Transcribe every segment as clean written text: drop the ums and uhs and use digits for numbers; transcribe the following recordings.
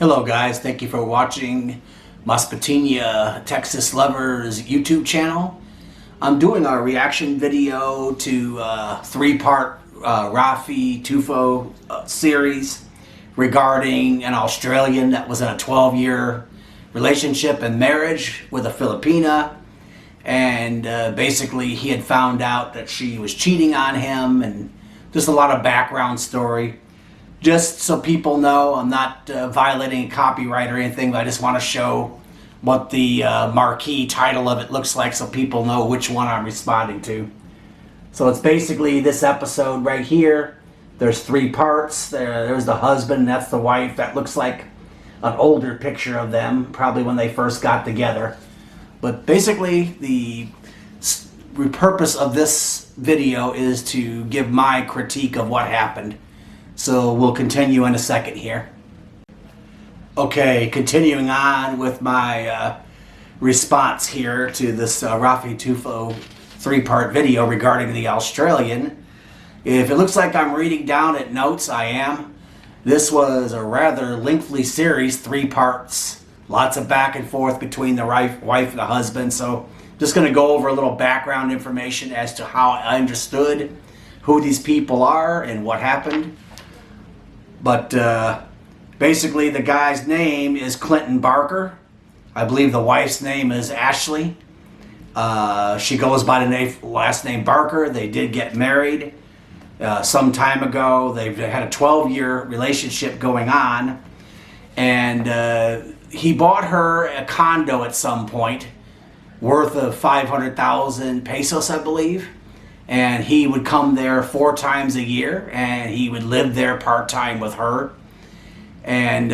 Hello guys, thank you for watching Masbatenia-Texas Lovers YouTube channel. I'm doing a reaction video to a three-part Rafi Tufo series regarding an Australian that was in a 12-year relationship and marriage with a Filipina, and basically he had found out that she was cheating on him, and just a lot of background story. Just so people know, I'm not violating copyright or anything, but I just want to show what the marquee title of it looks like so people know which one I'm responding to. So it's basically this episode right here. There's three parts. There's the husband, that's the wife. That looks like an older picture of them, probably when they first got together. But basically the purpose of this video is to give my critique of what happened. So we'll continue in a second here. Okay, continuing on with my response here to this Rafi Tufo three-part video regarding the Australian. If it looks like I'm reading down at notes, I am. This was a rather lengthy series, 3 parts. Lots of back and forth between the wife and the husband. So just going to go over a little background information as to how I understood who these people are and what happened. But basically the guy's name is Clinton Barker. I believe the wife's name is Ashley. She goes by the last name Barker. They did get married some time ago. They've had a 12-year relationship going on. And he bought her a condo at some point worth of 500,000 pesos, I believe. And he would come there 4 times a year, and he would live there part-time with her. And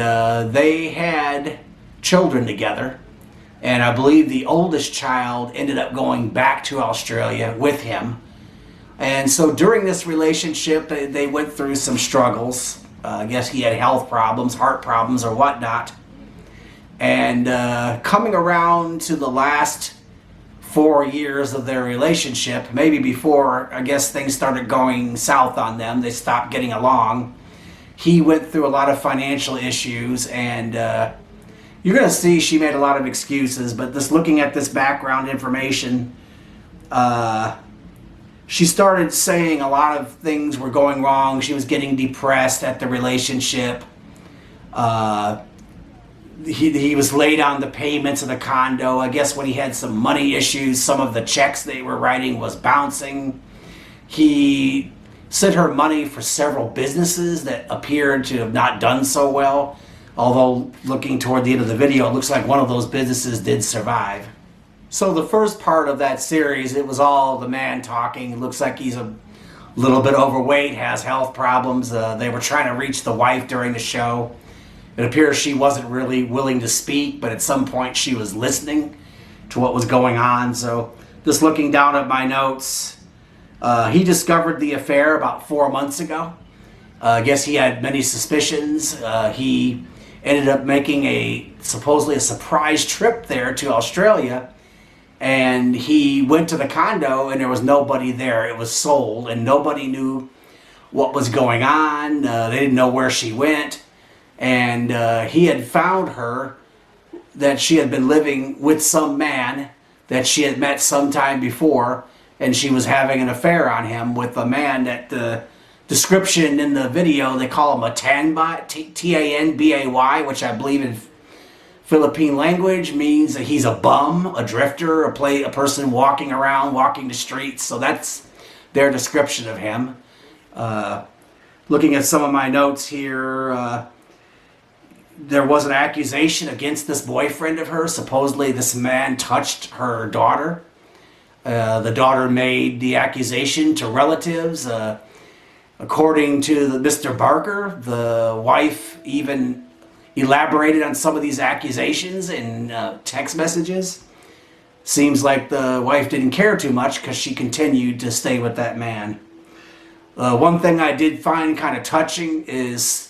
they had children together. And I believe the oldest child ended up going back to Australia with him. And so during this relationship, they went through some struggles. I guess he had health problems, heart problems, or whatnot. And coming around to the last 4 years of their relationship, maybe before, I guess, things started going south on them, they stopped getting along. He went through a lot of financial issues, and you're going to see she made a lot of excuses, but just looking at this background information, she started saying a lot of things were going wrong. She was getting depressed at the relationship. He was late on the payments of the condo. I guess when he had some money issues, some of the checks they were writing was bouncing. He sent her money for several businesses that appeared to have not done so well. Although looking toward the end of the video, it looks like one of those businesses did survive. So the first part of that series, it was all the man talking. It looks like he's a little bit overweight, has health problems. They were trying to reach the wife during the show. It appears she wasn't really willing to speak, but at some point she was listening to what was going on. So just looking down at my notes, he discovered the affair about 4 months ago. I guess he had many suspicions. He ended up making supposedly a surprise trip there to Australia, and he went to the condo and there was nobody there. It was sold and nobody knew what was going on. They didn't know where she went. And he had found her that she had been living with some man that she had met sometime before, and she was having an affair on him with a man that the description in the video, they call him a tanbay, T-A-N-B-A-Y, which I believe in Philippine language means that he's a bum, a drifter, a person walking around, walking the streets. So that's their description of him. Looking at some of my notes here, there was an accusation against this boyfriend of hers. Supposedly this man touched her daughter. The daughter made the accusation to relatives. According to Mr. Barker, the wife even elaborated on some of these accusations in text messages. Seems like the wife didn't care too much because she continued to stay with that man. One thing I did find kind of touching is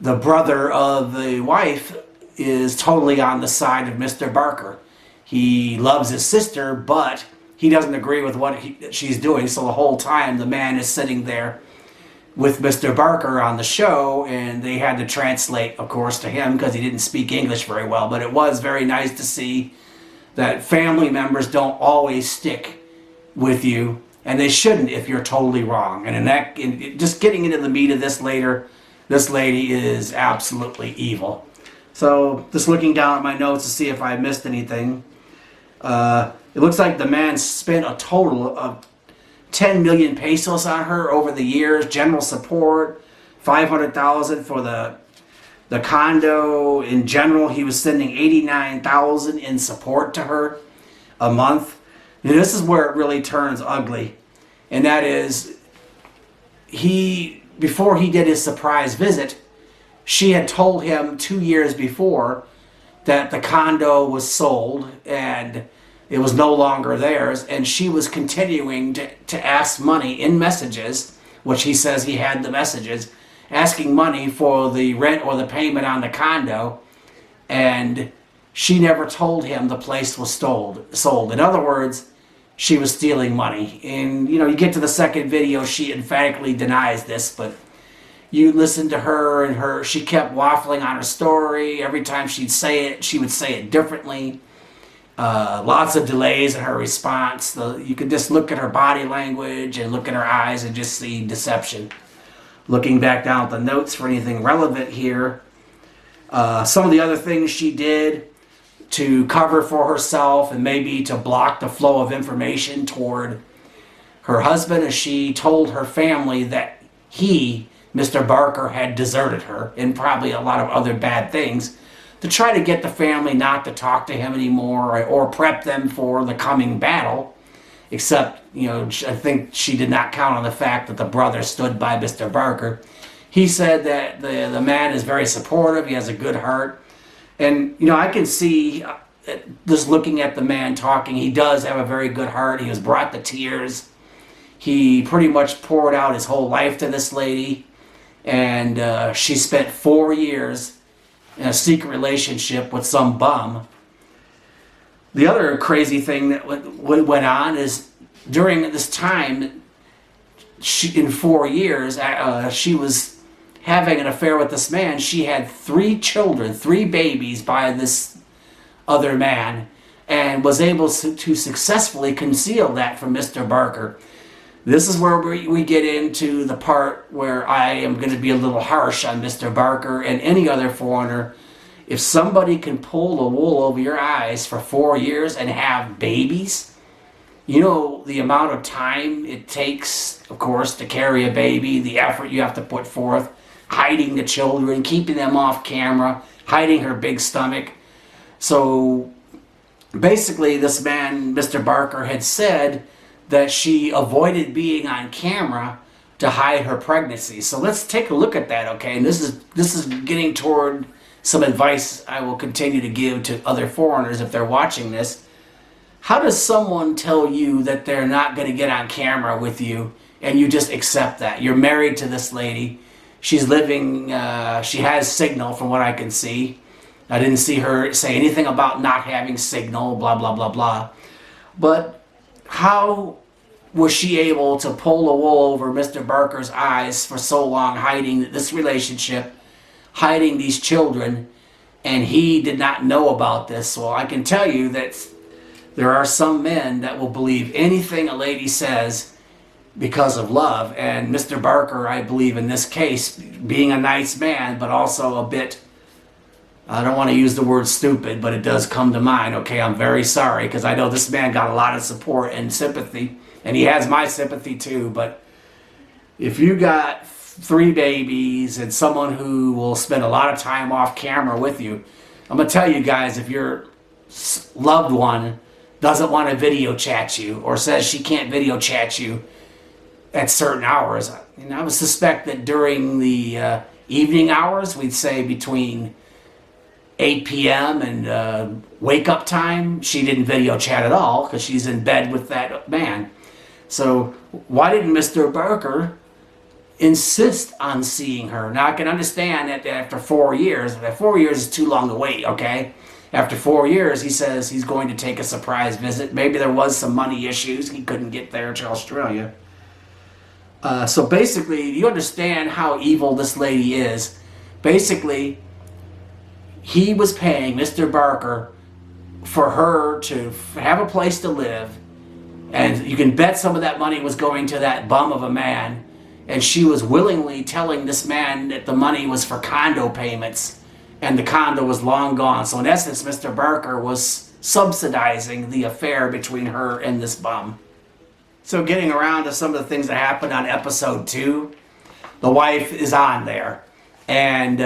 the brother of the wife is totally on the side of Mr. Barker. He loves his sister, but he doesn't agree with what she's doing. So the whole time the man is sitting there with Mr. Barker on the show, and they had to translate, of course, to him because he didn't speak English very well. But it was very nice to see that family members don't always stick with you, and they shouldn't if you're totally wrong. And just getting into the meat of this later, this lady is absolutely evil. So just looking down at my notes to see if I missed anything. It looks like the man spent a total of 10 million pesos on her over the years. General support, 500,000 for the condo. In general, he was sending 89,000 in support to her a month. And this is where it really turns ugly. And that is, before he did his surprise visit, she had told him 2 years before that the condo was sold and it was no longer theirs, and she was continuing to ask money in messages, which he says he had the messages, asking money for the rent or the payment on the condo, and she never told him the place was sold. In other words, she was stealing money. And you get to the second video, she emphatically denies this, but you listen to her, and she kept waffling on her story. Every time she'd say it, she would say it differently. Lots of delays in her response. You could just look at her body language and look at her eyes and just see deception. Looking back down at the notes for anything relevant here. Some of the other things she did to cover for herself and maybe to block the flow of information toward her husband, is she told her family that Mr. Barker, had deserted her, and probably a lot of other bad things, to try to get the family not to talk to him anymore or prep them for the coming battle. Except, I think she did not count on the fact that the brother stood by Mr. Barker. He said that the man is very supportive, he has a good heart. And, I can see, just looking at the man talking, he does have a very good heart. He was brought to tears. He pretty much poured out his whole life to this lady. And she spent 4 years in a secret relationship with some bum. The other crazy thing that went on is during this time, in 4 years, she was having an affair with this man. She had 3 children, 3 babies by this other man, and was able to successfully conceal that from Mr. Barker. This is where we get into the part where I am going to be a little harsh on Mr. Barker and any other foreigner. If somebody can pull the wool over your eyes for 4 years and have babies, the amount of time it takes, of course, to carry a baby, the effort you have to put forth, hiding the children, keeping them off camera, hiding her big stomach. So basically, this man, Mr. Barker, had said that she avoided being on camera to hide her pregnancy. So let's take a look at that, okay? And this is getting toward some advice I will continue to give to other foreigners if they're watching this. How does someone tell you that they're not going to get on camera with you and you just accept that? You're married to this lady. She's living, she has signal from what I can see. I didn't see her say anything about not having signal, blah, blah, blah, blah. But how was she able to pull the wool over Mr. Barker's eyes for so long, hiding this relationship, hiding these children, and he did not know about this? Well, I can tell you that there are some men that will believe anything a lady says because of love. And Mr. Barker, I believe in this case, being a nice man, but also a bit, I don't want to use the word stupid, but it does come to mind. Okay, I'm very sorry, because I know this man got a lot of support and sympathy, and he has my sympathy too. But if you got 3 babies and someone who will spend a lot of time off camera with you, I'm going to tell you guys, if your loved one doesn't want to video chat you or says she can't video chat you at certain hours, I would suspect that during the evening hours, we'd say between 8 p.m. and wake up time, she didn't video chat at all because she's in bed with that man. So why didn't Mr. Barker insist on seeing her? Now I can understand that after 4 years, 4 years is too long to wait, okay? After 4 years, he says he's going to take a surprise visit. Maybe there was some money issues. He couldn't get there to Australia. So basically, you understand how evil this lady is. Basically, he was paying Mr. Barker for her to have a place to live, and you can bet some of that money was going to that bum of a man, and she was willingly telling this man that the money was for condo payments, and the condo was long gone. So in essence, Mr. Barker was subsidizing the affair between her and this bum. So getting around to some of the things that happened on episode 2, the wife is on there. And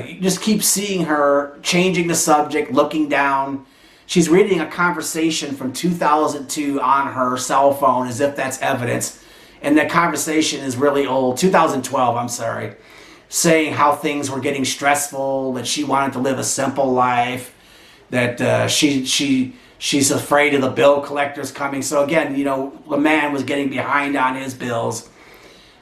you just keep seeing her changing the subject, looking down. She's reading a conversation from 2002 on her cell phone as if that's evidence. And that conversation is really old, 2012, I'm sorry. Saying how things were getting stressful, that she wanted to live a simple life, that she's afraid of the bill collectors coming. So again, you know, the man was getting behind on his bills,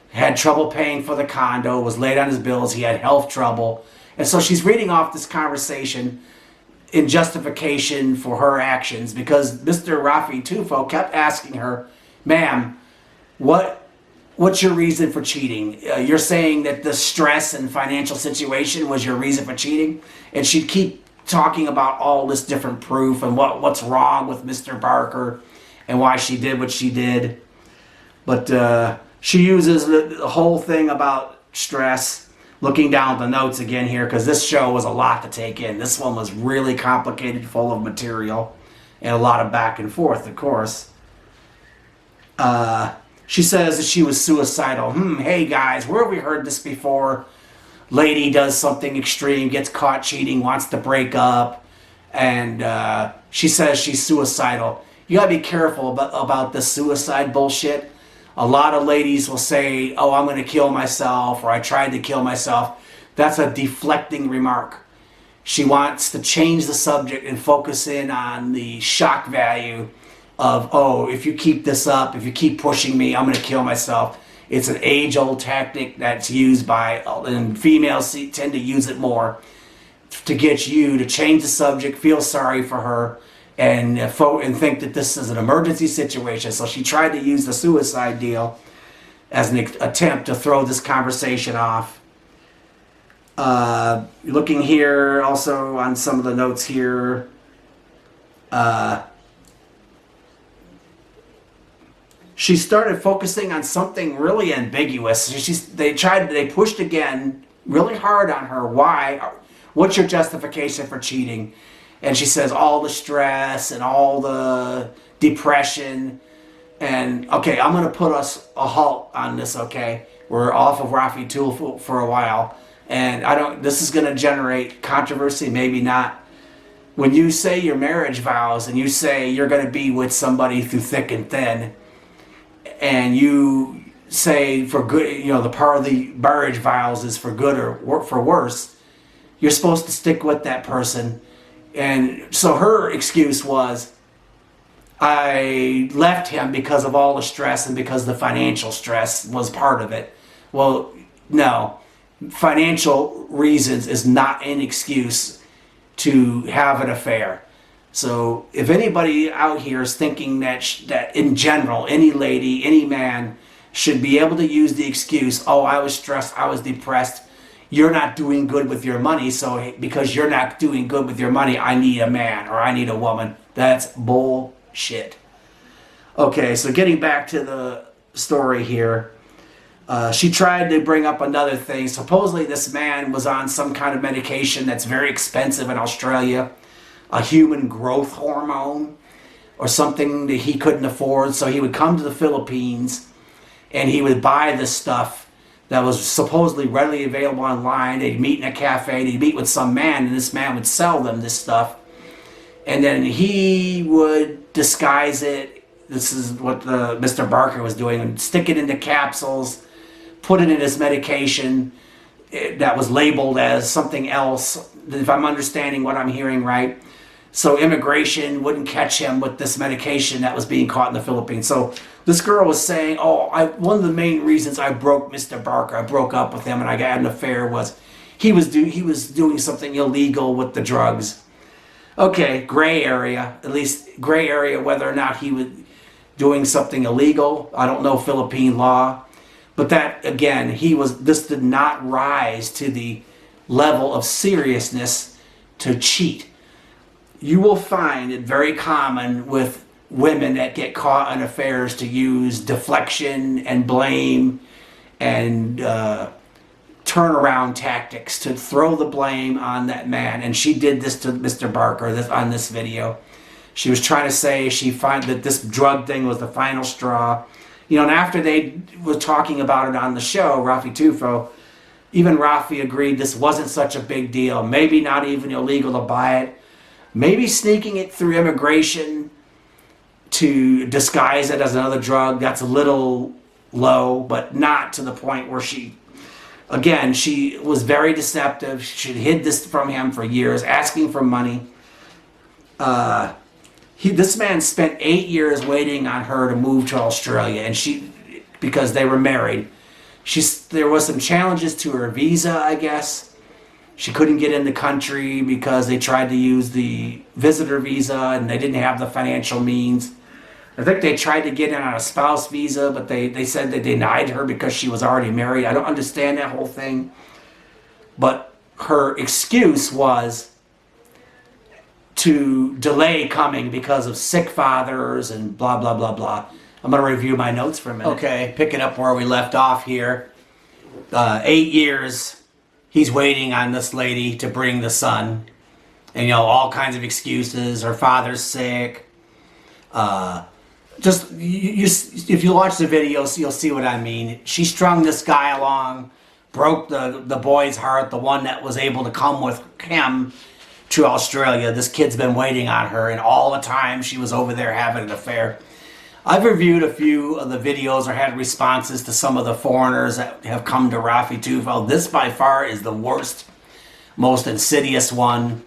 had trouble paying for the condo, was late on his bills, he had health trouble. And so she's reading off this conversation in justification for her actions, because Mr. Rafi Tufo kept asking her, ma'am, what's your reason for cheating? You're saying that the stress and financial situation was your reason for cheating? And she'd keep talking about all this different proof and what's wrong with Mr. Barker and why she did what she did. But she uses the whole thing about stress. Looking down at the notes again here, because this show was a lot to take in. This one was really complicated, full of material, and a lot of back and forth, of course. She says that she was suicidal. Hey guys, where have we heard this before? Lady does something extreme, gets caught cheating, wants to break up, and she says she's suicidal. You gotta be careful about this suicide bullshit. A lot of ladies will say, oh, I'm going to kill myself, or I tried to kill myself. That's a deflecting remark. She wants to change the subject and focus in on the shock value of, oh, if you keep this up, if you keep pushing me, I'm going to kill myself. It's an age-old tactic that's used by, and females tend to use it more, to get you to change the subject, feel sorry for her, and think that this is an emergency situation. So she tried to use the suicide deal as an attempt to throw this conversation off. Looking here also on some of the notes here, she started focusing on something really ambiguous. They pushed again really hard on her. Why? What's your justification for cheating? And she says all the stress and all the depression. And okay, I'm going to put us a halt on this, okay? We're off of Rafi Tool for a while. And this is going to generate controversy, maybe not. When you say your marriage vows and you say you're going to be with somebody through thick and thin, and you say for good, you know, the part of the marriage vows is for good or for worse, you're supposed to stick with that person. And so her excuse was, I left him because of all the stress and because the financial stress was part of it. Well, no. Financial reasons is not an excuse to have an affair. So if anybody out here is thinking that in general, any lady, any man should be able to use the excuse, oh, I was stressed, I was depressed, you're not doing good with your money, so because you're not doing good with your money, I need a man or I need a woman. That's bullshit. Okay, so getting back to the story here, she tried to bring up another thing. Supposedly this man was on some kind of medication that's very expensive in Australia, a human growth hormone or something that he couldn't afford. So he would come to the Philippines and he would buy this stuff that was supposedly readily available online. They'd meet in a cafe, they'd meet with some man, and this man would sell them this stuff. And then he would disguise it. This is what Mr. Barker was doing, and stick it into capsules, put it in his medication that was labeled as something else, if I'm understanding what I'm hearing right. So immigration wouldn't catch him with this medication that was being caught in the Philippines. So this girl was saying, oh, one of the main reasons I broke Mr. Barker, I broke up with him and I got an affair was he was doing something illegal with the drugs. Okay, gray area, at least gray area whether or not he was doing something illegal. I don't know Philippine law. But that, again, this did not rise to the level of seriousness to cheat. You will find it very common with women that get caught in affairs to use deflection and blame and turnaround tactics to throw the blame on that man. And she did this to Mr. Barker on this video. She was trying to say she found that this drug thing was the final straw. You know, and after they were talking about it on the show, Rafi Tufo, even Rafi agreed this wasn't such a big deal. Maybe not even illegal to buy it. Maybe sneaking it through immigration to disguise it as another drug, that's a little low, but not to the point where she was very deceptive. She hid this from him for years, asking for money. This man spent 8 years waiting on her to move to Australia, and because they were married. There was some challenges to her visa, I guess. She couldn't get in the country because they tried to use the visitor visa and they didn't have the financial means. I think they tried to get in on a spouse visa, but they said they denied her because she was already married. I don't understand that whole thing. But her excuse was to delay coming because of sick fathers and blah, blah, blah, blah. I'm going to review my notes for a minute. Okay, picking up where we left off here. 8 years, he's waiting on this lady to bring the son. And, all kinds of excuses. Her father's sick. If you watch the videos, you'll see what I mean. She strung this guy along, broke the boy's heart, the one that was able to come with him to Australia. This kid's been waiting on her, and all the time she was over there having an affair. I've reviewed a few of the videos or had responses to some of the foreigners that have come to Rafi Tufo. This by far is the worst, most insidious one.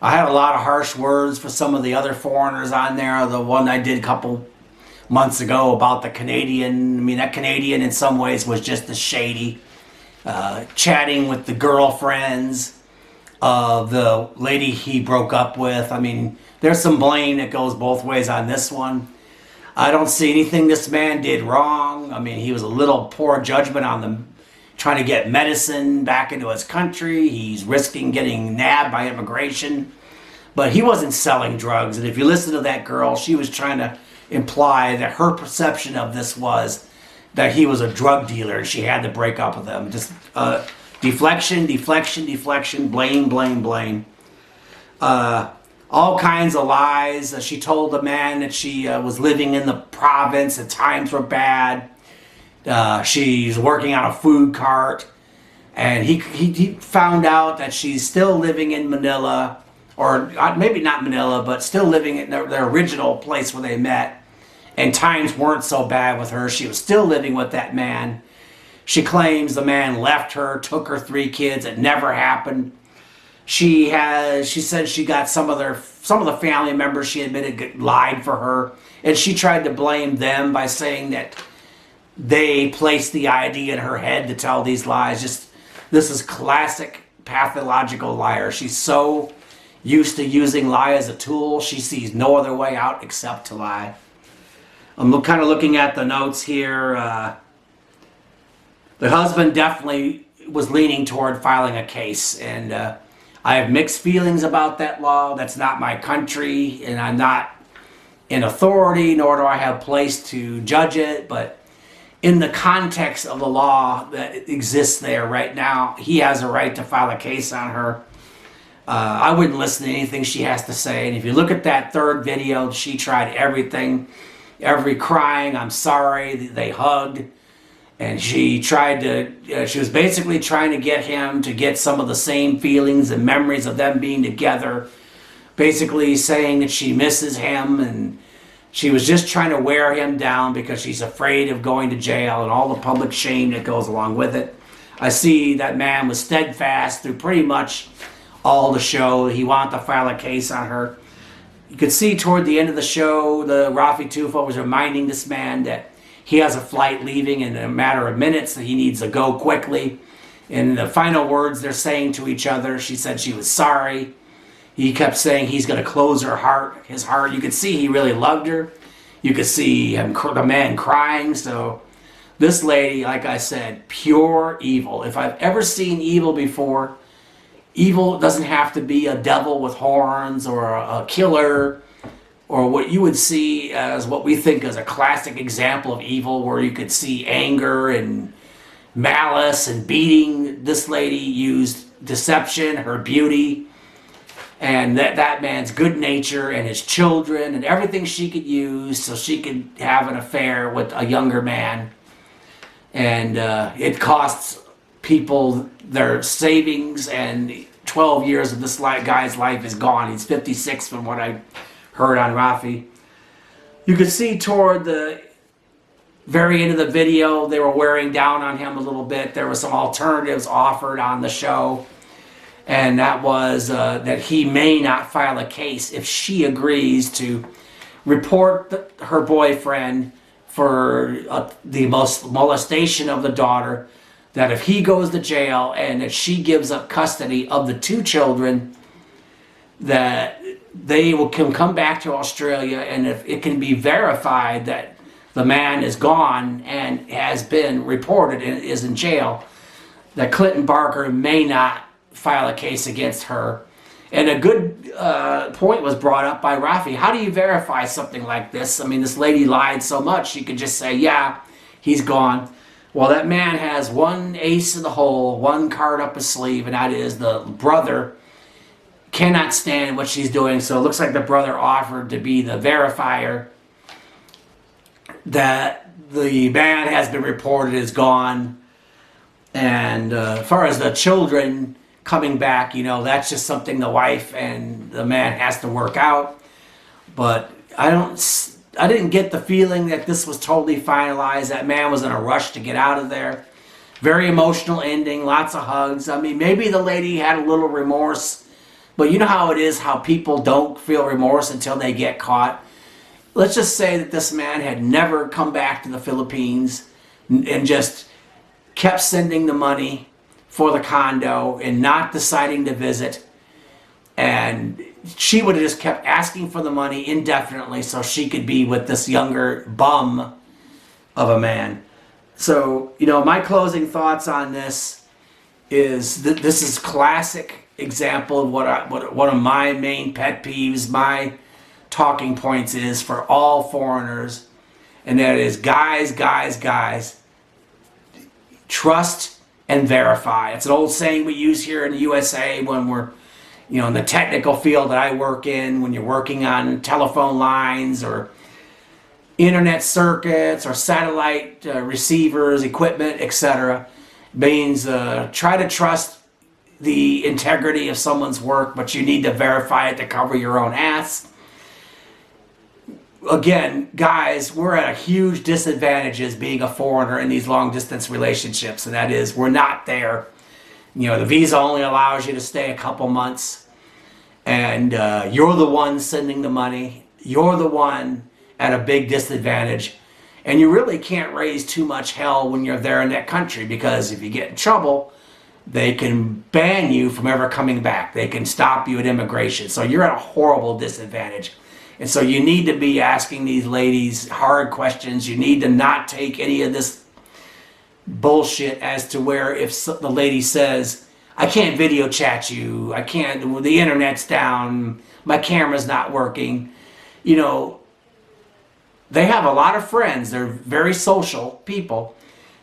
I had a lot of harsh words for some of the other foreigners on there. The one I did a couple months ago about the Canadian. I mean, that Canadian in some ways was just as shady. Chatting with the girlfriends of the lady he broke up with. I mean, there's some blame that goes both ways on this one. I don't see anything this man did wrong. I mean, he was a little poor judgment on them trying to get medicine back into his country. He's risking getting nabbed by immigration. But he wasn't selling drugs. And if you listen to that girl, she was trying to imply that her perception of this was that he was a drug dealer and she had to break up with him. Just deflection, deflection, deflection, blame, blame, blame. All kinds of lies. She told the man that she was living in the province and times were bad. She's working on a food cart. And he found out that she's still living in Manila, or maybe not Manila, but still living in their original place where they met. And times weren't so bad with her. She was still living with that man. She claims the man left her, took her 3 kids. It never happened. She said she got some of the family members she admitted lied for her, and she tried to blame them by saying that they placed the idea in her head to tell these lies. This is classic pathological liar. She's so used to using lie as a tool, she sees no other way out except to lie. I'm kind of looking at the notes here. The husband definitely was leaning toward filing a case, and I have mixed feelings about that law. That's not my country, and I'm not in authority, nor do I have place to judge it. But in the context of the law that exists there right now, he has a right to file a case on her. I wouldn't listen to anything she has to say. And if you look at that third video, she tried everything, every crying, I'm sorry, they hugged. And she she was basically trying to get him to get some of the same feelings and memories of them being together. Basically saying that she misses him, and she was just trying to wear him down because she's afraid of going to jail and all the public shame that goes along with it. I see that man was steadfast through pretty much all the show. He wanted to file a case on her. You could see toward the end of the show, the Rafi Tufo was reminding this man that he has a flight leaving in a matter of minutes, that he needs to go quickly. In the final words they're saying to each other, she said she was sorry. He kept saying he's going to close his heart. You could see he really loved her. You could see him, the man crying. So This lady, like I said, pure evil. If I've ever seen evil before, evil doesn't have to be a devil with horns or a killer or what you would see as what we think is a classic example of evil, where you could see anger and malice and beating. This lady used deception, her beauty, and that man's good nature and his children and everything she could use so she could have an affair with a younger man. And it costs people their savings, and 12 years of this guy's life is gone. He's 56 from what I heard on Rafi. You could see toward the very end of the video, they were wearing down on him a little bit. There were some alternatives offered on the show, and that was that he may not file a case if she agrees to report her boyfriend for the molestation of the daughter, that if he goes to jail and that she gives up custody of the two children, that they can come back to Australia, and if it can be verified that the man is gone and has been reported and is in jail, that Clinton Barker may not file a case against her. And a good point was brought up by Rafi. How do you verify something like this? I mean, this lady lied so much, she could just say, yeah, he's gone. Well, that man has one ace in the hole, one card up his sleeve, and that is the brother cannot stand what she's doing. So it looks like the brother offered to be the verifier that the man has been reported is gone. And as far as the children coming back, you know, that's just something the wife and the man has to work out. But I didn't get the feeling that this was totally finalized. That man was in a rush to get out of there. Very emotional ending, lots of hugs. I mean, maybe the lady had a little remorse, but you know how it is, how people don't feel remorse until they get caught. Let's just say that this man had never come back to the Philippines and just kept sending the money for the condo and not deciding to visit. And she would have just kept asking for the money indefinitely so she could be with this younger bum of a man. So, you know, my closing thoughts on this is that this is classic example of what one of my main pet peeves, my talking points is for all foreigners, and that is guys, trust and verify. It's an old saying we use here in the USA when we're, you know, in the technical field that I work in, when you're working on telephone lines or internet circuits or satellite receivers, equipment, etc. Means try to trust the integrity of someone's work, but you need to verify it to cover your own ass. Again, guys, we're at a huge disadvantage as being a foreigner in these long distance relationships, and that is we're not there. You know, the visa only allows you to stay a couple months, and you're the one sending the money. You're the one at a big disadvantage, and you really can't raise too much hell when you're there in that country, because if you get in trouble, they can ban you from ever coming back. They can stop you at immigration. So you're at a horrible disadvantage. And so you need to be asking these ladies hard questions. You need to not take any of this bullshit as to where if the lady says, I can't video chat you, I can't, the internet's down, my camera's not working. You know, they have a lot of friends. They're very social people.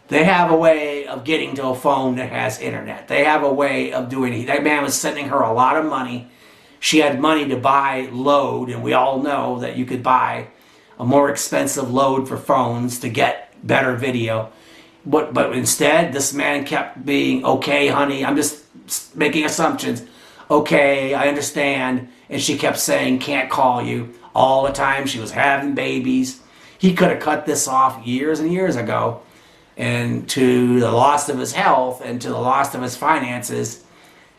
They have a way of getting to a phone that has internet. They have a way of doing it. That man was sending her a lot of money. She had money to buy load, and we all know that you could buy a more expensive load for phones to get better video. But instead, this man kept being, okay, honey, I'm just making assumptions. Okay, I understand. And she kept saying, can't call you all the time. She was having babies. He could have cut this off years and years ago. And to the loss of his health and to the loss of his finances,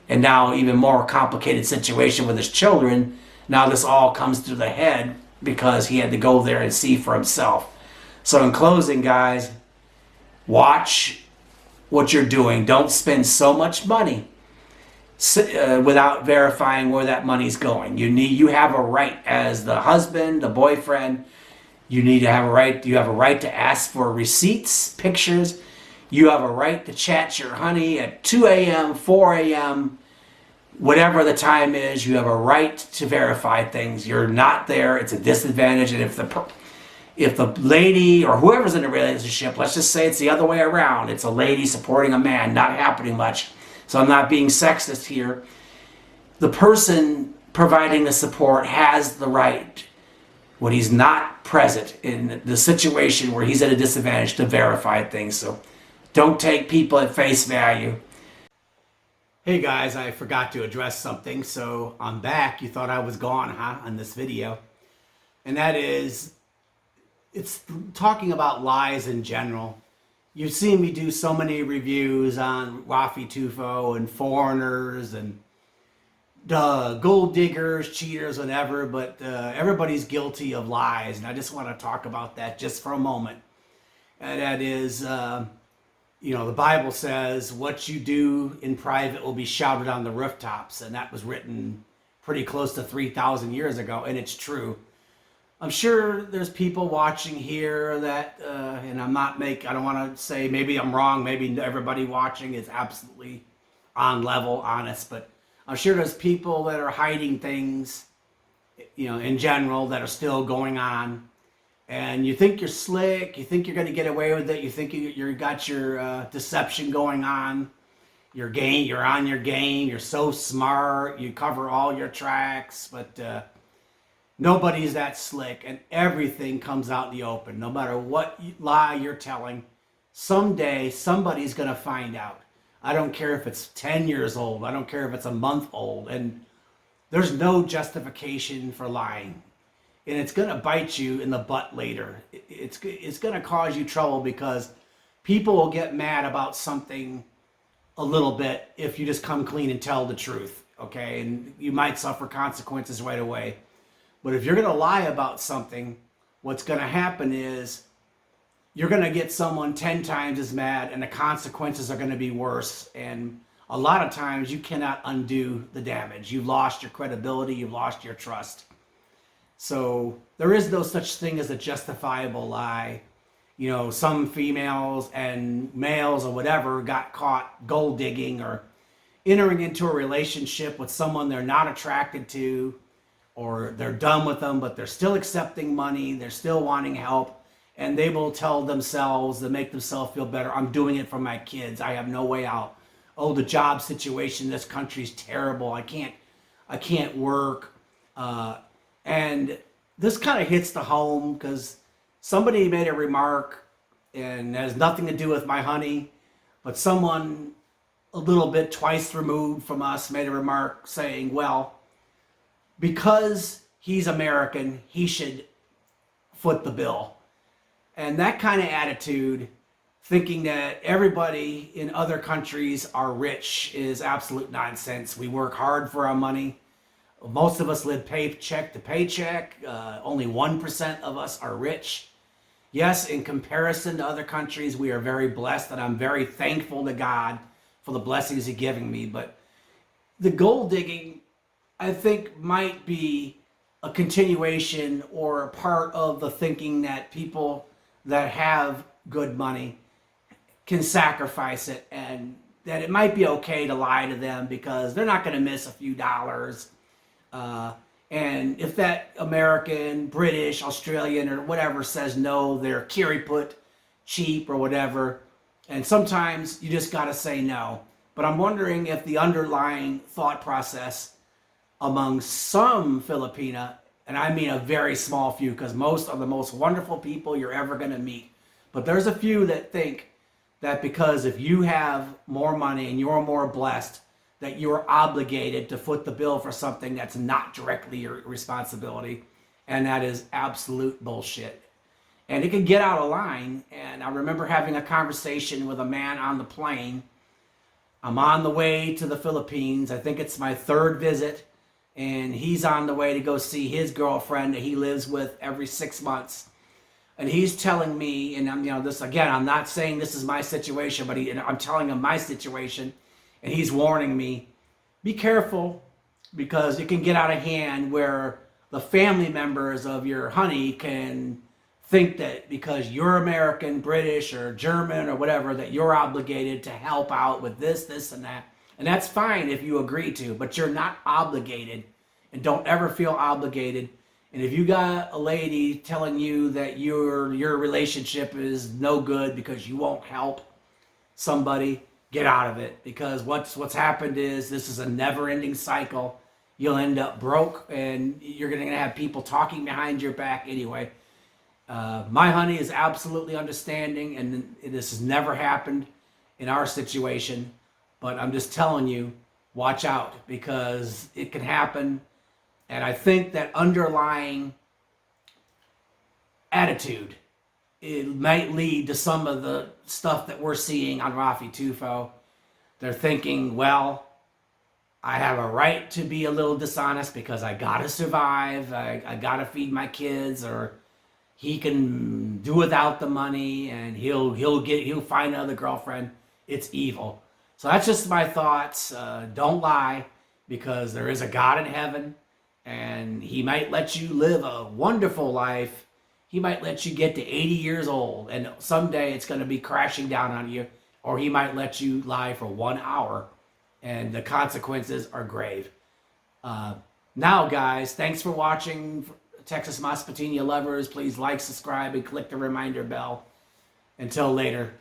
and now even more complicated situation with his children, now this all comes to the head because he had to go there and see for himself. So in closing, guys, watch what you're doing. Don't spend so much money without verifying where that money's going. You have a right as the husband, the boyfriend, You need to have a right. You have a right to ask for receipts, pictures. You have a right to chat your honey at 2 a.m., 4 a.m., whatever the time is. You have a right to verify things. You're not there. It's a disadvantage. And if the lady or whoever's in a relationship, let's just say it's the other way around. It's a lady supporting a man, not happening much. So I'm not being sexist here. The person providing the support has the right, when he's not present in the situation where he's at a disadvantage, to verify things. So don't take people at face value. Hey guys, I forgot to address something, so I'm back. You thought I was gone, huh, on this video. And that is, it's talking about lies in general. You've seen me do so many reviews on Rafi Tufo and foreigners and gold diggers, cheaters, whatever, but everybody's guilty of lies, and I just want to talk about that just for a moment. And that is, the Bible says, what you do in private will be shouted on the rooftops, and that was written pretty close to 3,000 years ago, and it's true. I'm sure there's people watching here that, and I don't want to say maybe I'm wrong, maybe everybody watching is absolutely on level, honest, but I'm sure there's people that are hiding things, in general, that are still going on. And you think you're slick, you think you're going to get away with it, you think you got your deception going on, you're on your game, you're so smart, you cover all your tracks, but nobody's that slick, and everything comes out in the open. No matter what lie you're telling, someday somebody's going to find out. I don't care if it's 10 years old, I don't care if it's a month old, and there's no justification for lying. And it's going to bite you in the butt later. It's going to cause you trouble, because people will get mad about something a little bit if you just come clean and tell the truth, okay? And you might suffer consequences right away. But if you're going to lie about something, what's going to happen is you're going to get someone 10 times as mad, and the consequences are going to be worse. And a lot of times you cannot undo the damage. You've lost your credibility, you've lost your trust. So there is no such thing as a justifiable lie. Some females and males or whatever got caught gold digging or entering into a relationship with someone they're not attracted to, or they're done with them, but they're still accepting money, they're still wanting help, and they will tell themselves, to make themselves feel better, I'm doing it for my kids, I have no way out. Oh, the job situation in this country is terrible, I can't work. And this kind of hits the home, because somebody made a remark, and it has nothing to do with my honey, but someone a little bit twice removed from us made a remark saying, well, because he's American, he should foot the bill. And that kind of attitude, thinking that everybody in other countries are rich, is absolute nonsense. We work hard for our money. Most of us live paycheck to paycheck. Only 1% of us are rich. Yes, in comparison to other countries, we are very blessed, and I'm very thankful to God for the blessings He's giving me. But the gold digging, I think, might be a continuation or a part of the thinking that people that have good money can sacrifice it, and that it might be okay to lie to them because they're not going to miss a few dollars. And if that American, British, Australian, or whatever says no, they're Kiriput, cheap, or whatever. And sometimes you just got to say no. But I'm wondering if the underlying thought process among some Filipina, and I mean a very small few, because most are the most wonderful people you're ever going to meet. But there's a few that think that because if you have more money and you're more blessed, that you're obligated to foot the bill for something that's not directly your responsibility. And that is absolute bullshit. And it can get out of line. And I remember having a conversation with a man on the plane. I'm on the way to the Philippines. I think it's my third visit. And he's on the way to go see his girlfriend that he lives with every 6 months. And he's telling me, and this again, I'm not saying this is my situation, but I'm telling him my situation. And he's warning me, be careful, because it can get out of hand where the family members of your honey can think that because you're American, British, or German, or whatever, that you're obligated to help out with this, this, and that. And that's fine if you agree to, but you're not obligated, and don't ever feel obligated. And if you got a lady telling you that your relationship is no good because you won't help somebody, get out of it, because what's happened is this is a never-ending cycle. You'll end up broke, and you're going to have people talking behind your back anyway. My honey is absolutely understanding, and this has never happened in our situation, but I'm just telling you, watch out, because it can happen. And I think that underlying attitude, it might lead to some of the stuff that we're seeing on Rafi Tufo. They're thinking, well, I have a right to be a little dishonest because I gotta survive, I gotta feed my kids, or he can do without the money, and he'll find another girlfriend. It's evil. So that's just my thoughts. Don't lie, because there is a God in heaven, and he might let you live a wonderful life. He might let you get to 80 years old, and someday it's going to be crashing down on you, or he might let you lie for 1 hour, and the consequences are grave. Now, guys, thanks for watching. Texas Masbatenia lovers, please like, subscribe, and click the reminder bell. Until later.